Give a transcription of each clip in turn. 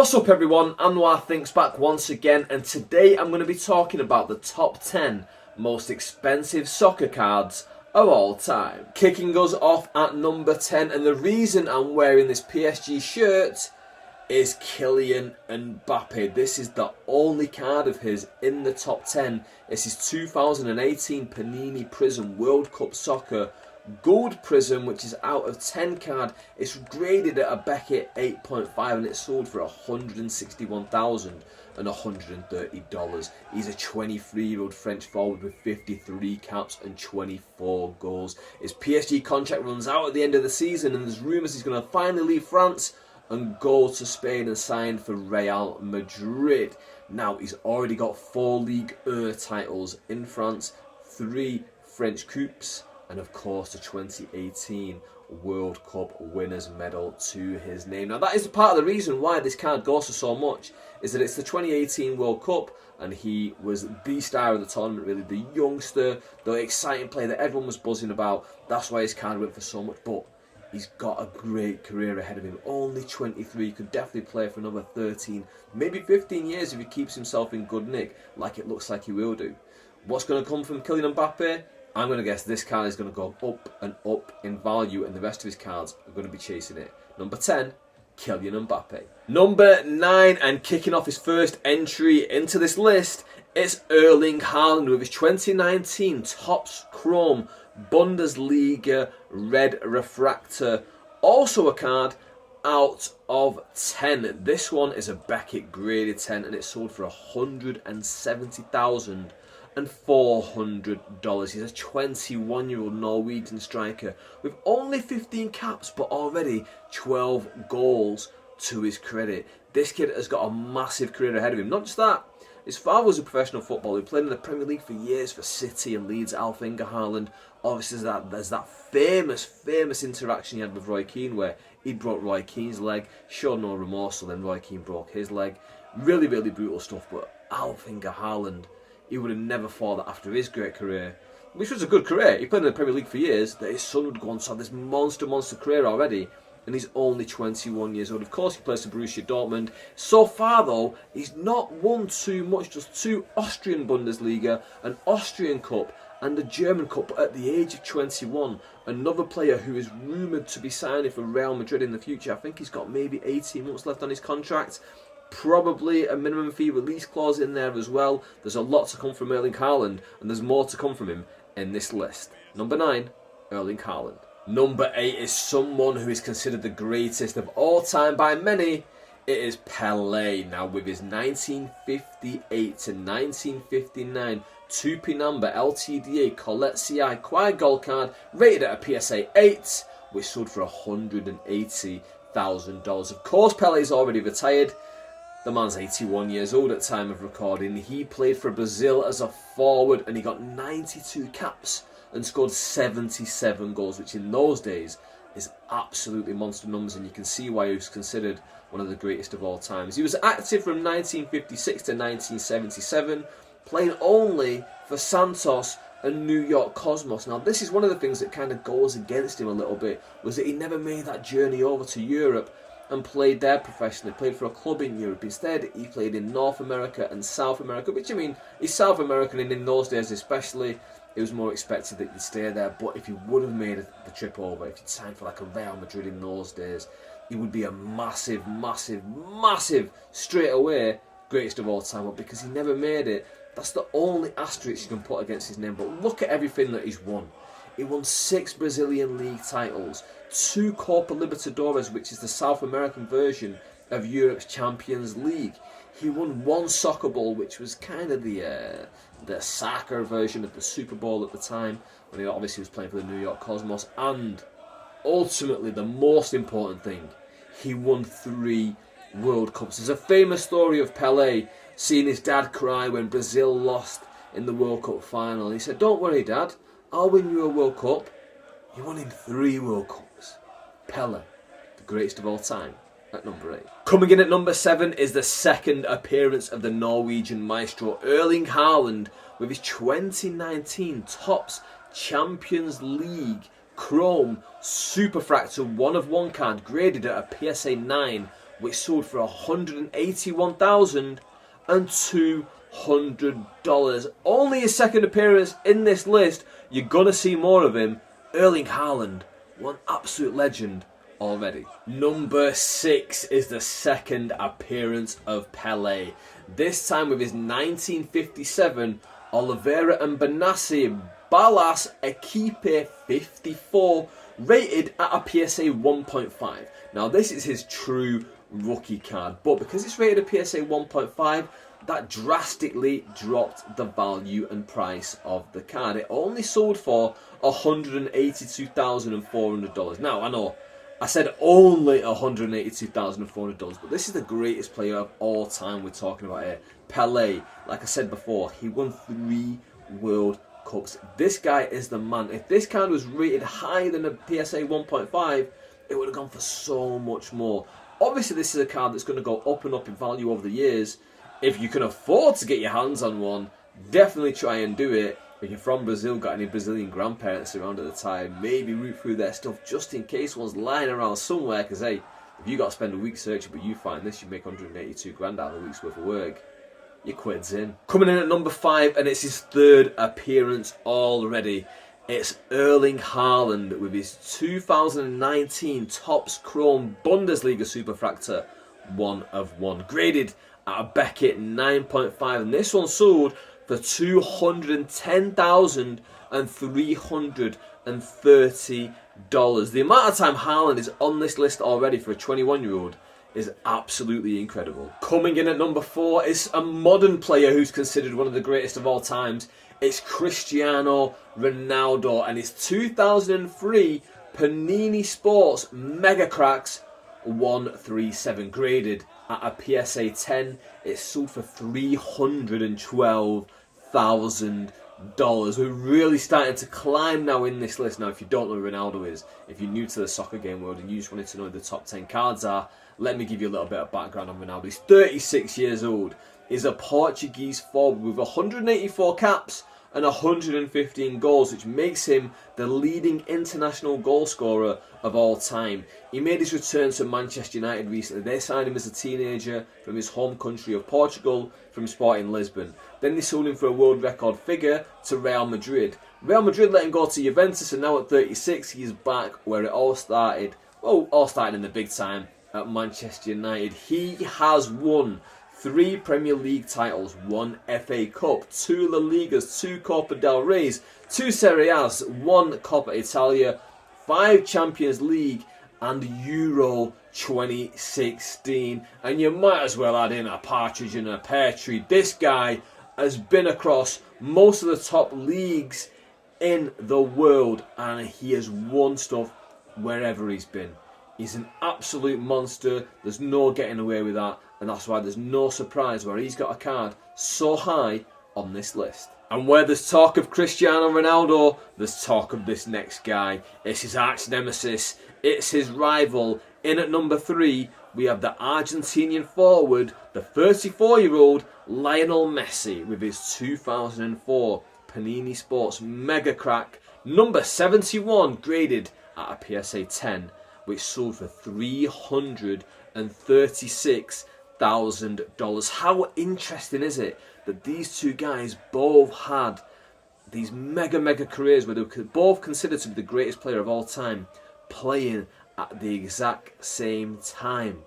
What's up everyone, Anwar Thinks back once again, and today I'm going to be talking about the top 10 most expensive soccer cards of all time. Kicking us off at number 10, and the reason I'm wearing this PSG shirt is Kylian Mbappe. This is the only card of his in the top 10. It's his 2018 Panini Prism World Cup Soccer Gold Prism, which is out of 10 card. It's graded at a Beckett 8.5 and it's sold for $161,130. He's a 23-year-old French forward with 53 caps and 24 goals. His PSG contract runs out at the end of the season, and there's rumours he's going to finally leave France and go to Spain and sign for Real Madrid. Now, he's already got 4 Ligue 1 titles in France, 3 French Coupes, and of course the 2018 World Cup winners medal to his name. Now, that is part of the reason why this card goes for so much, is that it's the 2018 World Cup and he was the star of the tournament, really, the youngster, the exciting player that everyone was buzzing about. That's why his card went for so much, but he's got a great career ahead of him. Only 23, could definitely play for another 13, maybe 15 years if he keeps himself in good nick, like it looks like he will do. What's going to come from Kylian Mbappe? I'm going to guess this card is going to go up and up in value, and the rest of his cards are going to be chasing it. Number 10, Kylian Mbappe. Number 9, and kicking off his first entry into this list, it's Erling Haaland with his 2019 Topps Chrome Bundesliga Red Refractor. Also a card out of 10. This one is a Beckett graded 10 and it's sold for $170,400. He's a 21-year-old Norwegian striker with only 15 caps but already 12 goals to his credit. This kid has got a massive career ahead of him. Not just that, his father was a professional footballer. He played in the Premier League for years for City and Leeds. Erling Haaland. Obviously, there's that famous interaction he had with Roy Keane where he broke Roy Keane's leg, showed no remorse, and then Roy Keane broke his leg. Really brutal stuff. But Erling Haaland, he would have never thought that after his great career, which was a good career, he played in the Premier League for years, that his son would go on to have this monster career already. And he's only 21 years old. Of course, he plays for Borussia Dortmund. So far, though, he's not won too much. Just 2 Austrian Bundesliga, an Austrian Cup, and a German Cup. But at the age of 21, another player who is rumoured to be signing for Real Madrid in the future. I think he's got maybe 18 months left on his contract. Probably a minimum fee release clause in there as well. There's a lot to come from Erling Haaland, and there's more to come from him in this list. Number 9, Erling Haaland. Number 8 is someone who is considered the greatest of all time by many. It is Pele. Now, with his 1958 to 1959 Tupinamba LTDA Colette CI Quad Gold card, rated at a PSA 8, which sold for $180,000. Of course, Pele's already retired. The man's 81 years old at time of recording. He played for Brazil as a forward and he got 92 caps and scored 77 goals, which in those days is absolutely monster numbers, and you can see why he was considered one of the greatest of all times. He was active from 1956 to 1977, playing only for Santos and New York Cosmos. Now, this is one of the things that kind of goes against him a little bit, was that he never made that journey over to Europe and played there professionally, played for a club in Europe. Instead, he played in North America and South America, which, I mean, he's South American, and in those days especially, it was more expected that you'd stay there. But if you would have made the trip over, if you'd signed for like a Real Madrid in those days, he would be a massive, straight away, greatest of all time. But because he never made it, that's the only asterisk you can put against his name. But look at everything that he's won. He won 6 Brazilian League titles, 2 Copa Libertadores, which is the South American version of Europe's Champions League. He won 1 Soccer Bowl, which was kind of the soccer version of the Super Bowl at the time, when he obviously was playing for the New York Cosmos. And ultimately, the most important thing, he won 3 World Cups. There's a famous story of Pele seeing his dad cry when Brazil lost in the World Cup final. He said, "Don't worry, Dad, I'll win you a World Cup." He won him 3 World Cups. Pele, the greatest of all time, at number 8. Coming in at number 7 is the second appearance of the Norwegian maestro Erling Haaland with his 2019 Topps Champions League Chrome Superfractor 1 of 1 card, graded at a PSA 9 which sold for $181,200. Only his second appearance in this list. You're going to see more of him. Erling Haaland, one absolute legend already. Number 6 is the second appearance of Pele. This time with his 1957 Oliveira and Benassi Balas Equipe 54, rated at a PSA 1.5. Now this is his true rookie card, but because it's rated a PSA 1.5, that drastically dropped the value and price of the card. It only sold for $182,400. Now I know I said only $182,400, but this is the greatest player of all time we're talking about here. Pele, like I said before, he won 3 World Cups. This guy is the man. If this card was rated higher than a PSA 1.5, it would have gone for so much more. Obviously, this is a card that's going to go up and up in value over the years. If you can afford to get your hands on one, definitely try and do it. If you're from Brazil, got any Brazilian grandparents around at the time, maybe root through their stuff just in case one's lying around somewhere. Because hey, if you got to spend a week searching, but you find this, you make 182 grand out of a week's worth of work. Your quid's in. Coming in at number 5, and it's his 3rd appearance already. It's Erling Haaland with his 2019 Topps Chrome Bundesliga Superfractor 1 of 1, graded at a Beckett 9.5, and this one sold for $210,330. The amount of time Haaland is on this list already for a 21-year-old is absolutely incredible. Coming in at number 4 is a modern player who's considered one of the greatest of all times. It's Cristiano Ronaldo and his 2003 Panini Sports Mega Cracks 137, graded at a PSA 10. It sold for $312,000. We're really starting to climb now in this list. Now, if you don't know who Ronaldo is, if you're new to the soccer game world and you just wanted to know who the top 10 cards are, let me give you a little bit of background on Ronaldo. He's 36 years old. He's a Portuguese forward with 184 caps and 115 goals, which makes him the leading international goal scorer of all time. He made his return to Manchester United recently. They signed him as a teenager from his home country of Portugal, from Sporting Lisbon. Then they sold him for a world record figure to Real Madrid. Real Madrid let him go to Juventus, and now at 36, he's back where it all started. Well, all started in the big time at Manchester United. He has won 3 Premier League titles, 1 FA Cup, 2 La Ligas, 2 Copa del Reys, 2 Serie A's, 1 Coppa Italia, 5 Champions League, and Euro 2016. And you might as well add in a partridge in a pear tree. This guy has been across most of the top leagues in the world, and he has won stuff wherever he's been. He's an absolute monster. There's no getting away with that. And that's why there's no surprise where he's got a card so high on this list. And where there's talk of Cristiano Ronaldo, there's talk of this next guy. It's his arch nemesis. It's his rival. In at number 3, we have the Argentinian forward, the 34-year-old Lionel Messi, with his 2004 Panini Sports Mega Crack, number 71, graded at a PSA 10, which sold for $336,000. How interesting is it that these two guys both had these mega careers where they were both considered to be the greatest player of all time, playing at the exact same time?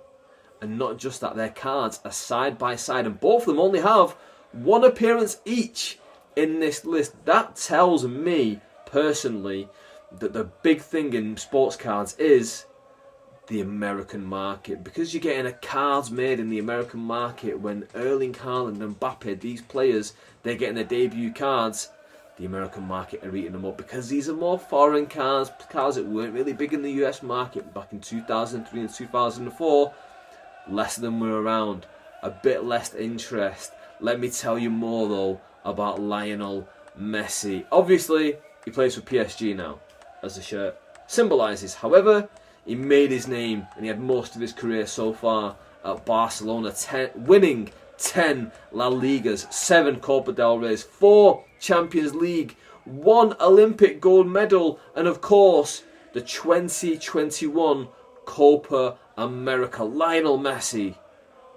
And not just that, their cards are side by side, and both of them only have 1 appearance each in this list. That tells me personally that the big thing in sports cards is the American market, because you're getting a cards made in the American market. When Erling Haaland and Mbappe, these players, they're getting their debut cards, the American market are eating them up, because these are more foreign cards that weren't really big in the US market back in 2003 and 2004. Less of them were around, a bit less interest. Let me tell you more though about Lionel Messi. Obviously, he plays for PSG now, as the shirt symbolises. However, he made his name and he had most of his career so far at Barcelona, winning 10 La Ligas, 7 Copa del Reys, 4 Champions League, 1 Olympic gold medal, and of course the 2021 Copa America, Lionel Messi,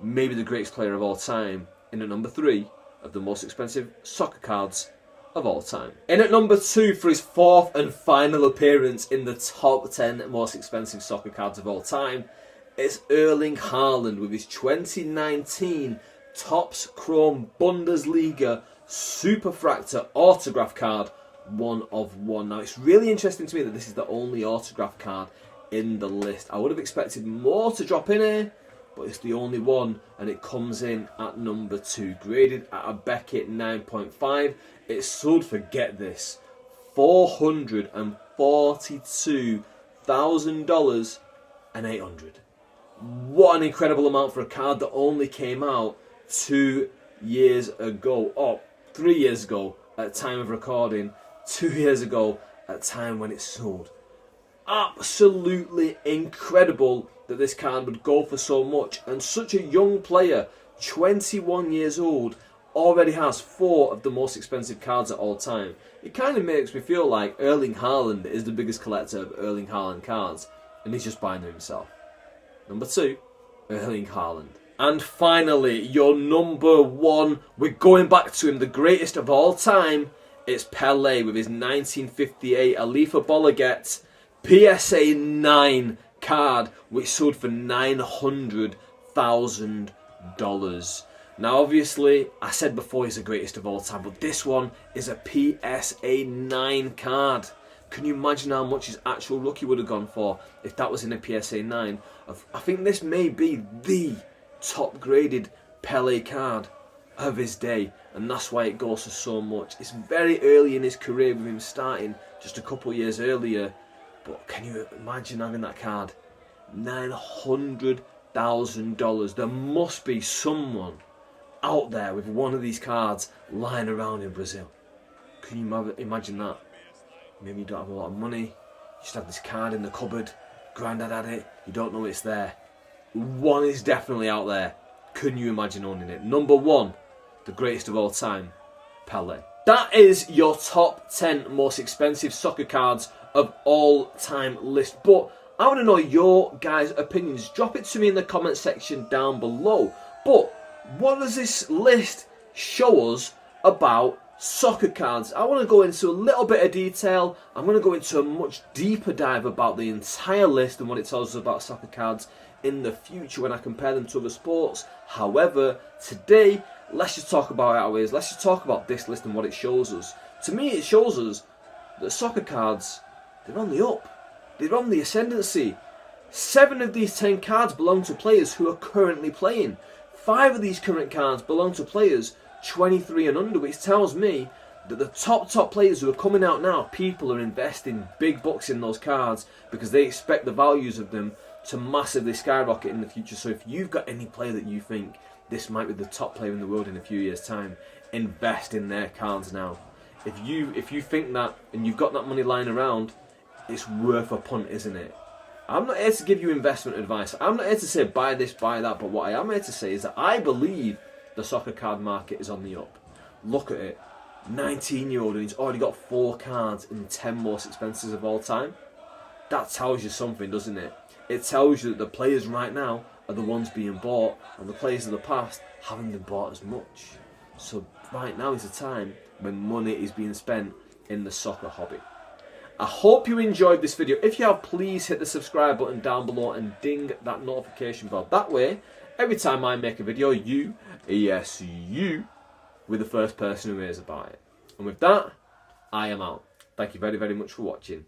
maybe the greatest player of all time, in at number 3 of the most expensive soccer cards of all time. In at number 2 for his 4th and final appearance in the top 10 most expensive soccer cards of all time, it's Erling Haaland with his 2019 Topps Chrome Bundesliga Superfractor autograph card, 1 of 1. Now it's really interesting to me that this is the only autograph card in the list. I would have expected more to drop in here, but it's the only one, and it comes in at number 2, graded at a Beckett 9.5. It's sold for, get this, $442,000 and $800. What an incredible amount for a card that only came out 2 years ago, or 3 years ago at time of recording, 2 years ago at time when it sold. Absolutely incredible that this card would go for so much, and such a young player, 21 years old, already has 4 of the most expensive cards at all time. It kind of makes me feel like Erling Haaland is the biggest collector of Erling Haaland cards, and he's just buying them himself. Number 2, Erling Haaland. And finally, your number 1, we're going back to him, the greatest of all time. It's Pele with his 1958 Alifa Bolaget PSA 9 card, which sold for $900,000. Now obviously, I said before he's the greatest of all time, but this one is a PSA 9 card. Can you imagine how much his actual rookie would have gone for if that was in a PSA 9? I think this may be the top graded Pele card of his day, and that's why it goes for so much. It's very early in his career with him starting just a couple of years earlier, but can you imagine having that card? $900,000. There must be someone out there with one of these cards lying around in Brazil. Can you imagine that? Maybe you don't have a lot of money, you just have this card in the cupboard, granddad had it, you don't know it's there. One is definitely out there. Can you imagine owning it? Number 1, the greatest of all time, Pele. That is your top 10 most expensive soccer cards of all time list. But I want to know your guys' opinions. Drop it to me in the comment section down below. But what does this list show us about soccer cards? I want to go into a little bit of detail. I'm going to go into a much deeper dive about the entire list and what it tells us about soccer cards in the future when I compare them to other sports. However, today, let's just talk about how it is. Let's just talk about this list and what it shows us. To me, it shows us that soccer cards, they're on the up. They're on the ascendancy. 7 of these 10 cards belong to players who are currently playing. 5 of these current cards belong to players 23 and under, which tells me that the top players who are coming out now, people are investing big bucks in those cards because they expect the values of them to massively skyrocket in the future. So if you've got any player that you think this might be the top player in the world in a few years' time, invest in their cards now. If you think that and you've got that money lying around, it's worth a punt, isn't it? I'm not here to give you investment advice. I'm not here to say buy this, buy that, but what I am here to say is that I believe the soccer card market is on the up. Look at it. 19-year-old and he's already got 4 cards in 10 most expensive of all time. That tells you something, doesn't it? It tells you that the players right now are the ones being bought, and the players of the past haven't been bought as much. So right now is the time when money is being spent in the soccer hobby. I hope you enjoyed this video. If you have, please hit the subscribe button down below and ding that notification bell. That way, every time I make a video, you, yes you, we're the first person who hears about it. And with that, I am out. Thank you very, very much for watching.